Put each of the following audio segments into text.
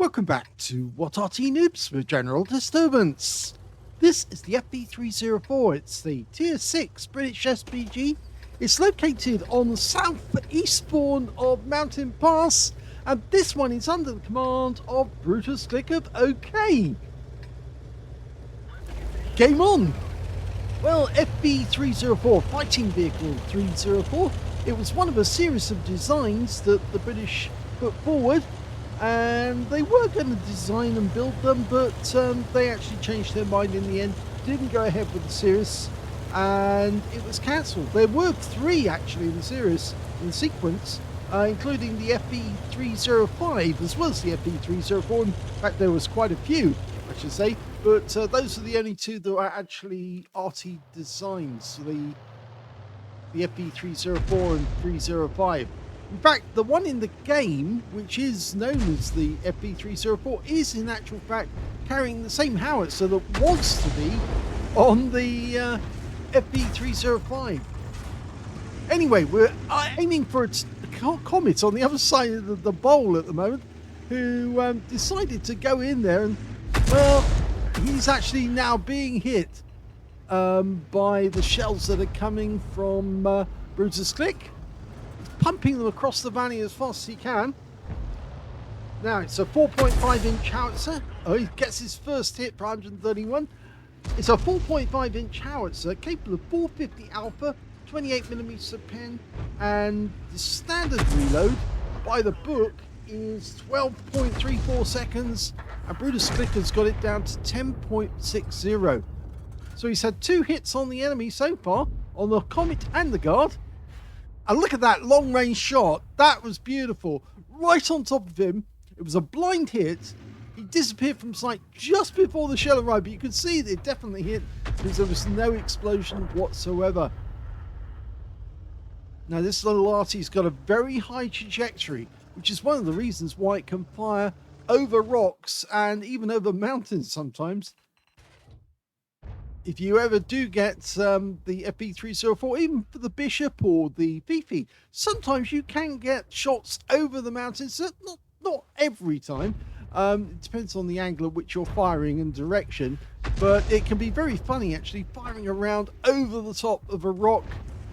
Welcome back to What Arty Noobs with General Disturbance. This is the FV304. It's the Tier 6 British SPG. It's located on the southeastbourne of Mountain Pass, and this one is under the command of Brutus Click of OKEY. Game on! Well, FV304, Fighting Vehicle 304, it was one of a series of designs that the British put forward. And they were going to design and build them, but they actually changed their mind in the end, didn't go ahead with the series, and it was cancelled. There were three actually in the series, in the sequence, including the FV305 as well as the FV304. In fact, there was quite a few, I should say, but those are the only two that are actually Arty designs, the FV304 and 305. In fact, the one in the game, which is known as the FV304, is in actual fact carrying the same howitzer that was to be on the FV305. Anyway, we're aiming for a comet on the other side of the bowl at the moment, who decided to go in there, and, well, he's actually now being hit by the shells that are coming from Brutus Click. Pumping them across the valley as fast as he can. Now it's a 4.5 inch howitzer. Oh, he gets his first hit for 131. It's a 4.5 inch howitzer capable of 450 alpha, 28mm pen, and the standard reload by the book is 12.34 seconds, and Brutus Click has got it down to 10.60. So he's had two hits on the enemy so far, on the Comet and the Guard. And look at that long range shot. That was beautiful. Right on top of him. It was a blind hit. He disappeared from sight just before the shell arrived, but you could see that it definitely hit because there was no explosion whatsoever. Now this little Arty's got a very high trajectory, which is one of the reasons why it can fire over rocks and even over mountains sometimes. If you ever do get the FV304, even for the Bishop or the Fifi, sometimes you can get shots over the mountains. Not every time. It depends on the angle at which you're firing and direction. But it can be very funny, actually, firing around over the top of a rock,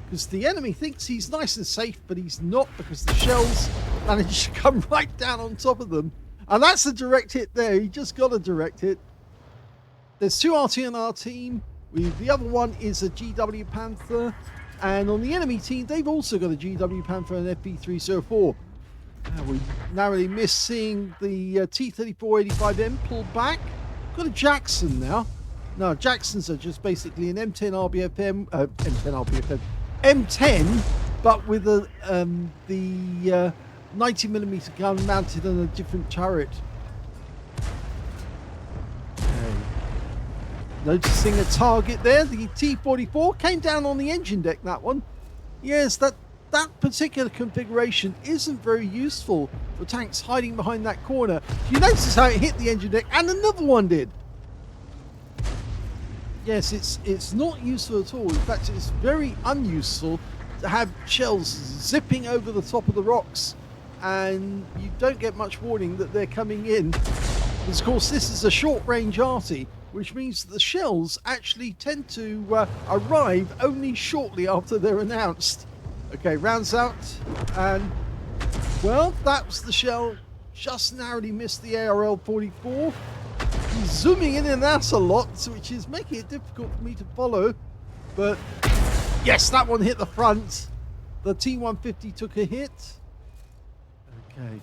because the enemy thinks he's nice and safe, but he's not, because the shells manage to come right down on top of them. And that's a direct hit there. He just got a direct hit. There's two Arty on our team. The other one is a GW Panther. And on the enemy team, they've also got a GW Panther and FV304. We narrowly missed seeing the T3485M pull back. Got a Jackson now. No, Jacksons are just basically an M10 M10, but with the 90mm gun mounted on a different turret. Noticing a target there, the T44 came down on the engine deck, that one. Yes, that particular configuration isn't very useful for tanks hiding behind that corner. You notice how it hit the engine deck, and another one did. Yes, it's not useful at all. In fact, it's very unuseful to have shells zipping over the top of the rocks, and you don't get much warning that they're coming in. Because, of course, this is a short-range Arty, which means that the shells actually tend to arrive only shortly after they're announced. Okay, rounds out, and, well, that was the shell. Just narrowly missed the ARL-44. He's zooming in and out a lot, which is making it difficult for me to follow. But, yes, that one hit the front. The T150 took a hit. Okay.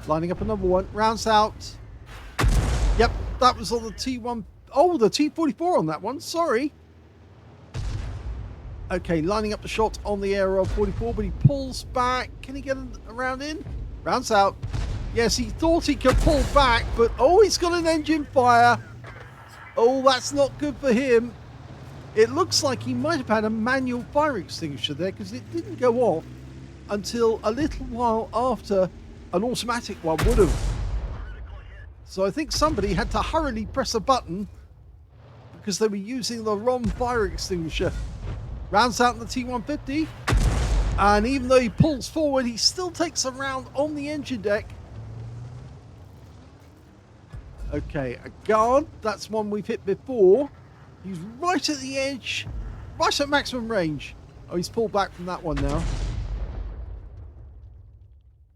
Lining up another one. Rounds out. Yep, that was on the T1. Oh, the T44 on that one. Sorry. Okay, lining up the shot on the ARL-44, but he pulls back. Can he get around in? Rounds out. Yes, he thought he could pull back, but oh, he's got an engine fire. Oh, that's not good for him. It looks like he might have had a manual fire extinguisher there, because it didn't go off until a little while after an automatic one would have. So I think somebody had to hurriedly press a button because they were using the wrong fire extinguisher. Rounds out in the T150, and even though he pulls forward, he still takes a round on the engine deck. Okay, a guard. That's one we've hit before. He's right at the edge. Right at maximum range. Oh, he's pulled back from that one now.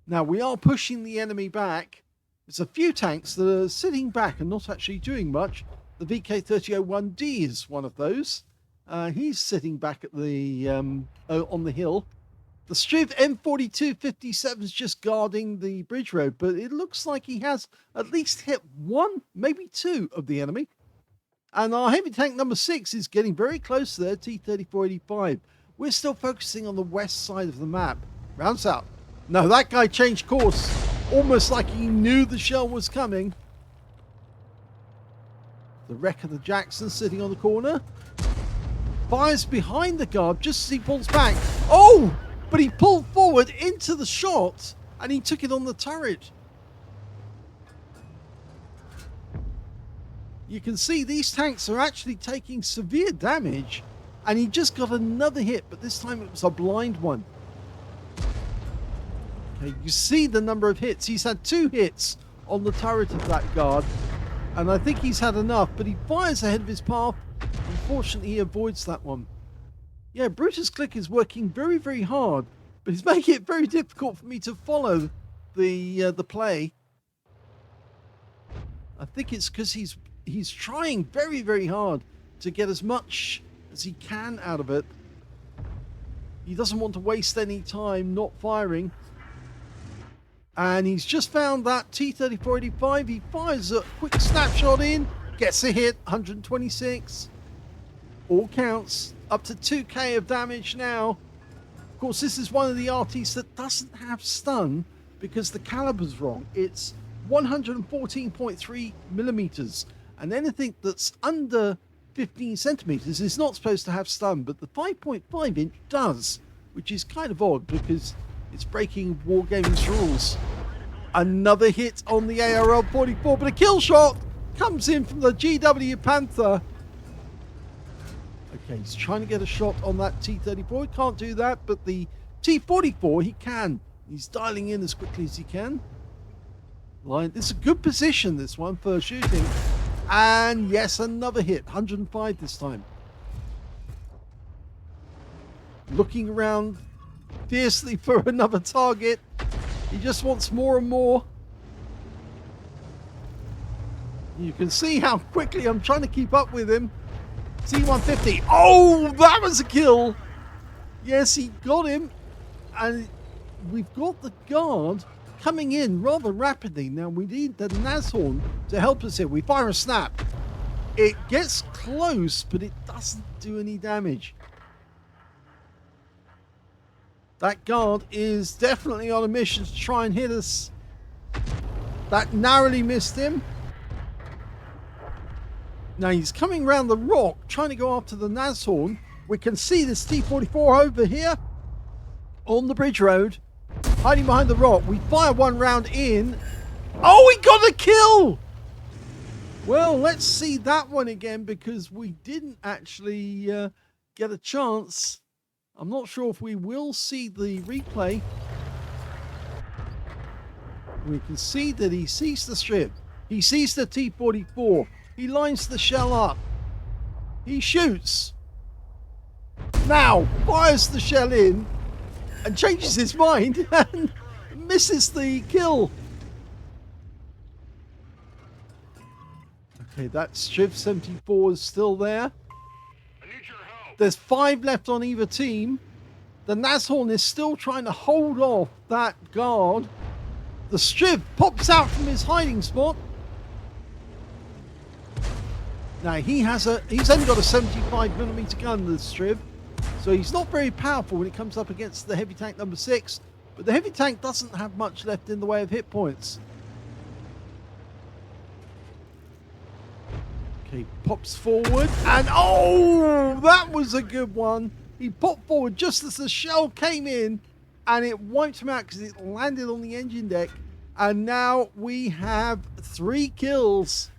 Now, we are pushing the enemy back. There's a few tanks that are sitting back and not actually doing much. The VK3001D is one of those. He's sitting back at the on the hill. The Striv M4257 is just guarding the bridge road, but it looks like he has at least hit one, maybe two of the enemy. And our heavy tank number 6 is getting very close there, T-3485. We're still focusing on the west side of the map. Rounds out. No, that guy changed course, almost like he knew the shell was coming. The wreck of the Jackson sitting on the corner. Fires behind the guard just as he pulls back. Oh! But he pulled forward into the shot and he took it on the turret. You can see these tanks are actually taking severe damage, and he just got another hit, but this time it was a blind one. Okay, you see the number of hits. He's had 2 hits on the turret of that guard, and I think he's had enough, but he fires ahead of his path. Unfortunately, he avoids that one. Yeah, Brutus Click is working very, very hard, but he's making it very difficult for me to follow the play. I think it's because he's trying very, very hard to get as much as he can out of it. He doesn't want to waste any time not firing. And he's just found that T-3485. He fires a quick snapshot in, gets a hit, 126. All counts. Up to 2k of damage now. Of course, this is one of the Artys that doesn't have stun because the caliber's wrong. It's 114.3 millimeters. And anything that's under 15 centimeters is not supposed to have stun, but the 5.5 inch does, which is kind of odd because it's breaking Wargaming's rules. Another hit on the ARL-44, but a kill shot comes in from the GW Panther. Okay, he's trying to get a shot on that T-34. He can't do that, but the T-44, he can. He's dialing in as quickly as he can. This is a good position, this one, for shooting. And yes, another hit. 105 this time. Looking around fiercely for another target. He just wants more and more. You can see how quickly I'm trying to keep up with him. T-150. Oh, that was a kill. Yes, he got him. And we've got the guard coming in rather rapidly. Now we need the Nashorn to help us here. We fire a snap. It gets close, but it doesn't do any damage. That guard is definitely on a mission to try and hit us. That narrowly missed him. Now he's coming around the rock, trying to go after the Nashorn. We can see this T-44 over here on the bridge road, hiding behind the rock. We fire one round in. Oh, we got a kill! Well, let's see that one again because we didn't actually get a chance. I'm not sure if we will see the replay. We can see that he sees the strip. He sees the T-44. He lines the shell up. He shoots. Now fires the shell in and changes his mind and misses the kill. Okay, that Striv 74 is still there. There's 5 left on either team. The Nashorn is still trying to hold off that guard. The Striv pops out from his hiding spot. Now he's only got a 75mm gun, the Striv, so he's not very powerful when it comes up against the heavy tank number 6. But the heavy tank doesn't have much left in the way of hit points. Okay, pops forward and oh, that was a good one. He popped forward just as the shell came in and it wiped him out because it landed on the engine deck. And now we have 3 kills.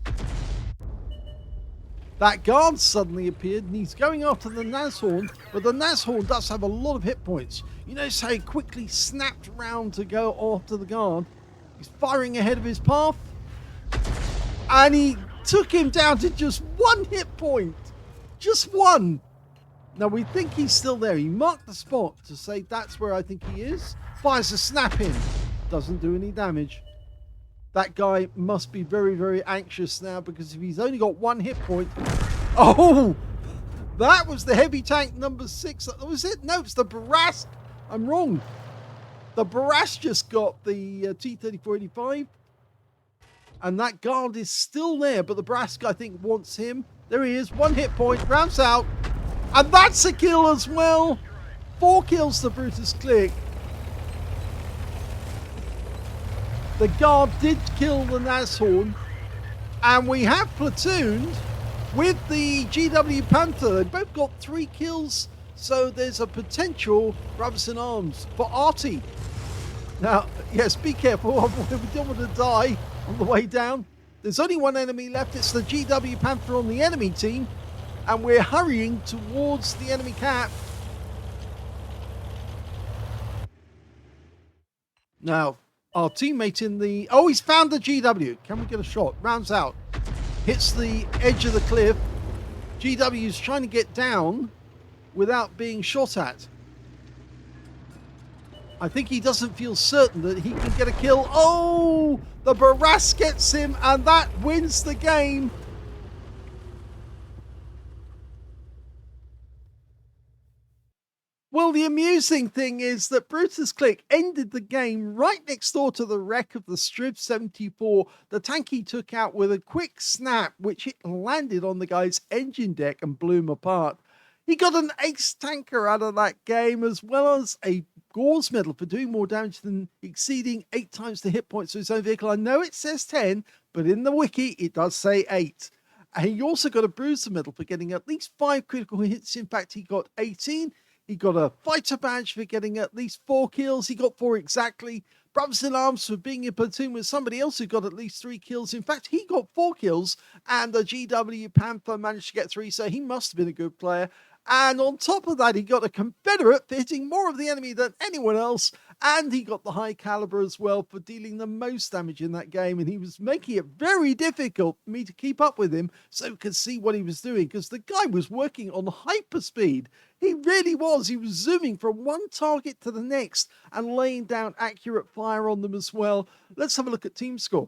That guard suddenly appeared and he's going after the Nashorn, but the Nashorn does have a lot of hit points. You notice how he quickly snapped around to go after the guard. He's firing ahead of his path. And he took him down to just 1 hit point. Just 1. Now we think he's still there. He marked the spot to say that's where I think he is. Fires a snap in. Doesn't do any damage. That guy must be very, very anxious now, because if he's only got 1 hit point... Oh! That was the heavy tank number 6. Was it? No, it's the Barras. I'm wrong. The Barras just got the T-3485. And that guard is still there, but the Barras, I think, wants him. There he is. 1 hit point. Rounds out. And that's a kill as well. 4 kills to Brutus Click. The guard did kill the Nashorn. And we have platooned with the GW Panther. They both got 3 kills. So there's a potential brothers in arms for Arty. Now, yes, be careful. We don't want to die on the way down. There's only 1 enemy left. It's the GW Panther on the enemy team. And we're hurrying towards the enemy cap. Now, our teammate in the... Oh, he's found the GW. Can we get a shot? Rounds out. Hits the edge of the cliff. GW's trying to get down without being shot at. I think he doesn't feel certain that he can get a kill. Oh, the Barras gets him, and that wins the game. Well, the amusing thing is that Brutus Click ended the game right next door to the wreck of the Strib 74. The tank he took out with a quick snap, which it landed on the guy's engine deck and blew him apart. He got an ace tanker out of that game, as well as a Gauze medal for doing more damage than exceeding 8 times the hit points of his own vehicle. I know it says 10, but in the wiki it does say 8. And he also got a Bruiser medal for getting at least 5 critical hits. In fact, he got 18. He got a fighter badge for getting at least 4 kills. He got 4 exactly. Brothers in Arms for being in platoon with somebody else who got at least 3 kills. In fact, he got 4 kills, and the GW Panther managed to get 3, so he must have been a good player. And on top of that, he got a Confederate for hitting more of the enemy than anyone else. And he got the high caliber as well for dealing the most damage in that game. And he was making it very difficult for me to keep up with him so we could see what he was doing, because the guy was working on hyperspeed. He really was. He was zooming from one target to the next and laying down accurate fire on them as well. Let's have a look at team score.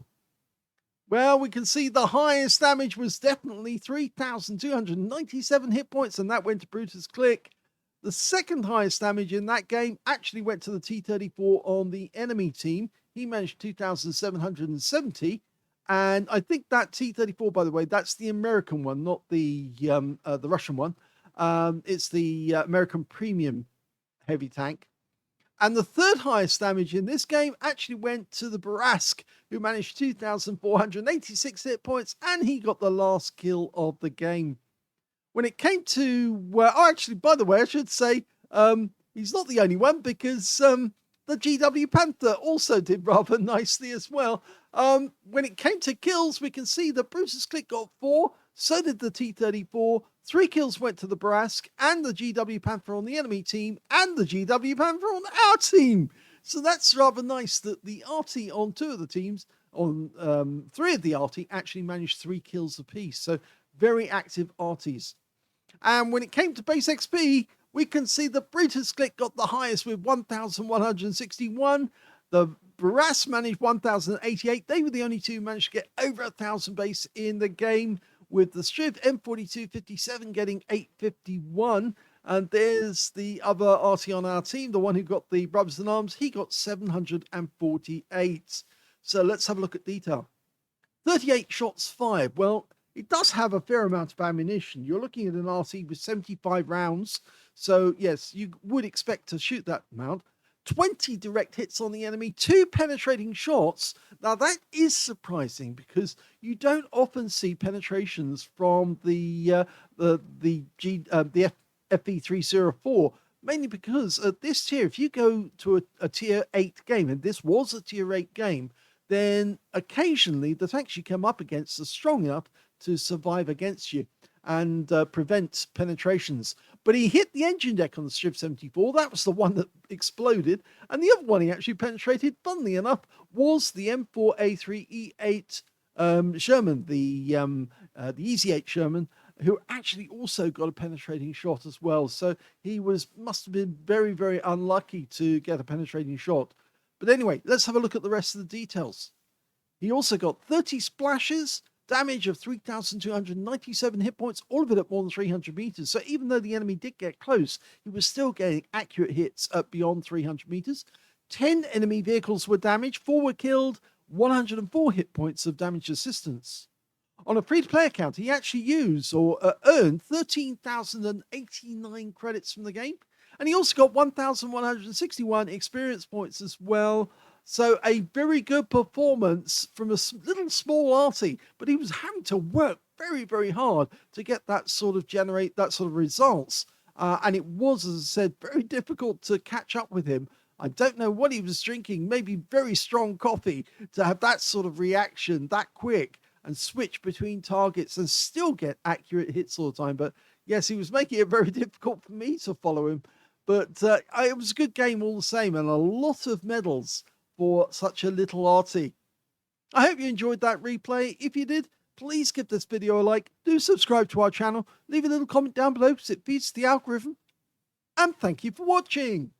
Well, we can see the highest damage was definitely 3,297 hit points, and that went to Brutus Click. The second highest damage in that game actually went to the T-34 on the enemy team. He managed 2,770, and I think that T-34, by the way, that's the American one, not the Russian one. It's the American Premium heavy tank. And the third highest damage in this game actually went to the Barask, who managed 2,486 hit points, and he got the last kill of the game. When it came to... actually, by the way, I should say, he's not the only one, because the GW Panther also did rather nicely as well. When it came to kills, we can see that Brutus Click got 4, so did the T-34. 3 kills went to the Barask and the GW Panther on the enemy team, and the GW Panther on our team. So that's rather nice that the Arty on 2 of the teams, on 3 of the Arty, actually managed 3 kills apiece. So very active Arties. And when it came to base XP, we can see that Brutus Click got the highest with 1,161. The Barras managed 1,088. They were the only 2 who managed to get over 1,000 base in the game, with the Striv M4257 getting 851. And there's the other Arty on our team, the one who got the Brothers in Arms. He got 748. So let's have a look at detail. 38 shots fired. Well, it does have a fair amount of ammunition. You're looking at an Arty with 75 rounds. So yes, you would expect to shoot that amount. 20 direct hits on the enemy, 2 penetrating shots. Now that is surprising, because you don't often see penetrations from the FV304, mainly because at this tier, if you go to a tier 8 game, and this was a tier 8 game, then occasionally the tanks you come up against are strong enough to survive against you and prevent penetrations. But he hit the engine deck on the Strip 74. That was the one that exploded. And the other one he actually penetrated, funnily enough, was the M4A3E8 Sherman, the Easy 8 Sherman, who actually also got a penetrating shot as well. So he must have been very, very unlucky to get a penetrating shot. But anyway, let's have a look at the rest of the details. He also got 30 splashes, damage of 3,297 hit points, all of it at more than 300 meters. So even though the enemy did get close, he was still getting accurate hits at beyond 300 meters. 10 enemy vehicles were damaged, 4 were killed, 104 hit points of damage assistance. On a free-to-play account, he actually used or earned 13,089 credits from the game. And he also got 1,161 experience points as well. So a very good performance from a little small Arty, but he was having to work very, very hard to get that sort of generate that sort of results. And it was, as I said, very difficult to catch up with him. I don't know what he was drinking, maybe very strong coffee to have that sort of reaction that quick and switch between targets and still get accurate hits all the time. But yes, he was making it very difficult for me to follow him. But it was a good game all the same, and a lot of medals for such a little Arty. I hope you enjoyed that replay. If you did, please give this video a like, do subscribe to our channel, leave a little comment down below because it feeds the algorithm. And thank you for watching.